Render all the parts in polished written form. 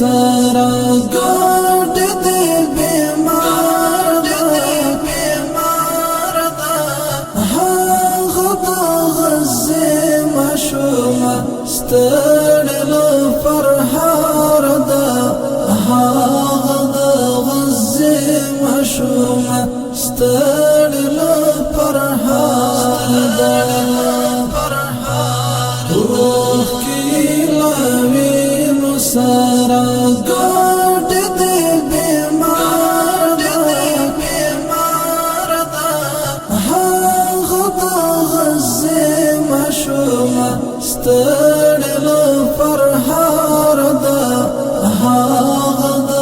سارا ګډ دې بیمار دا هغه د غزې ماشومه ستړې له فرهار ده هغه د غزې ماشومه ستړې له فرهار ده روح کی لاوینو سارا ګډ دې بیمار دا هغه د غزې ماشومه ستړې له فرهار ده هغه د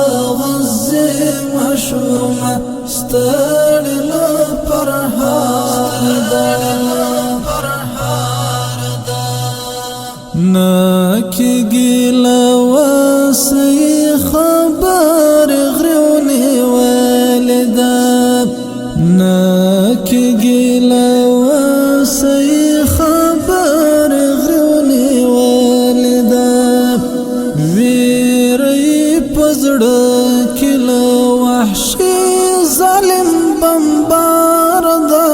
غزې ماشومه ستړې له فرهار ده ناکی گیلا واسی خبر غریونی والدا ناکی گیلا واسی خبر غریونی والدا ویری پزړه کله وحشي ظالم بمبار ده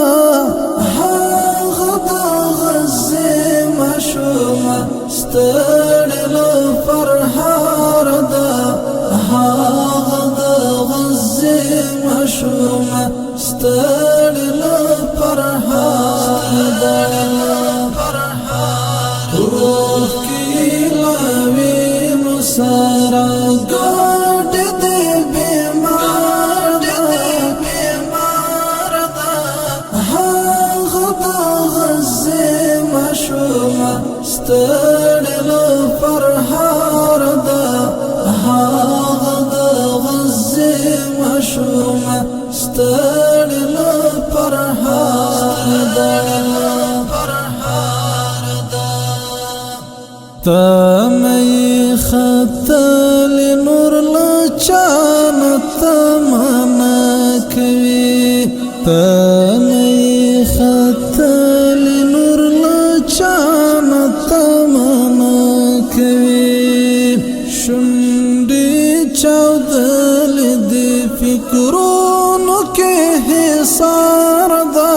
هغه د غزې ماشومه ستړې له فرهار ده هغه د غزې ماشومه ستړې له فرهار ده روح کی لاوینو سارا ګډ دې بیمار ده هغه د غزې ماشومه ستړې له فرهار ده هغه د غزې ماشومه ستړې له فرهار ده تا مې خطل نور له چان تمنا کوي تا مې خطل نور له چان تمنا کوي شونډې چاودل دي فکرونو کې حصار ده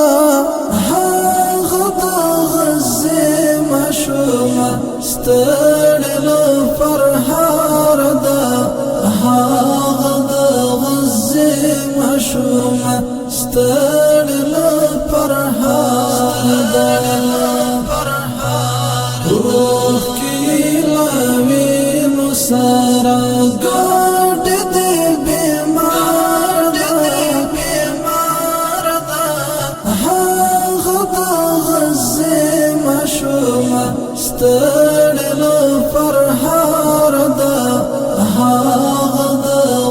هغه د غزې ماشومه ستړې له فرهار ده هغه د غزې ماشومه ستړې له فرهار ده روح کی لاوینو سارا ګډ دې بیمار ده هغه د غزې ماشومه ستړې له فرهار ده هغه د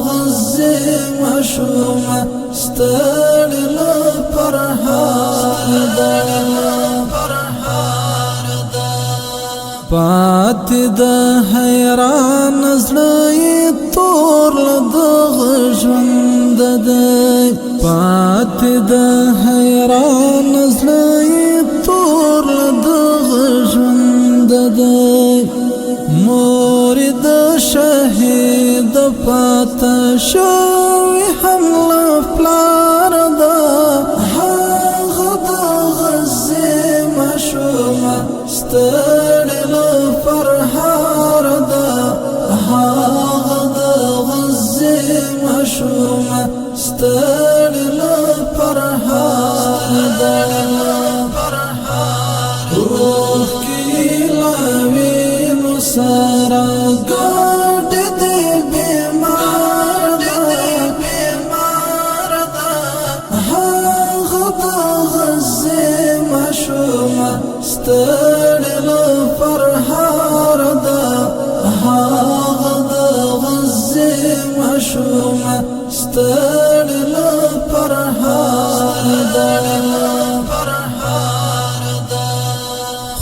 غزې ماشومه ستړې له فرهار ده پات د حیران زړه تور د ژوند ده پات د حیران زړه تور د ژوند ده مور د شهید پات شوی حمله پلار ده هغه د غزې ماشومه ستړې له فرهار ده هغه د غزې ماشومه ستړې له فرهار ده روح کی لاوینو سارا ګډ دې بیمار ده هغه د غزې ماشومه ستړې له فرهار ده هغه د غزې ماشومه ستړې له فرهار ده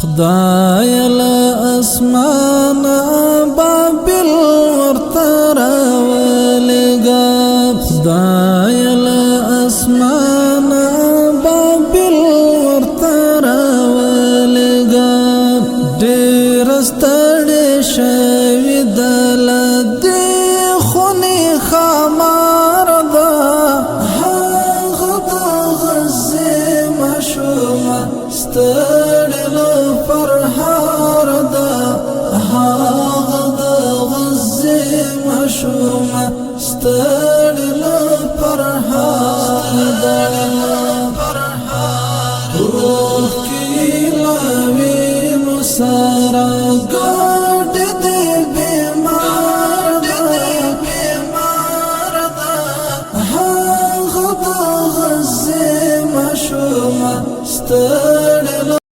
خدای له اسمانه بابل ورته راولېږه خدای له اسمانه بابل ورته راولېږه ډېر ستړی شوی د له دې ستړي له فرهار ده هغه د غزې ماشومه ستړي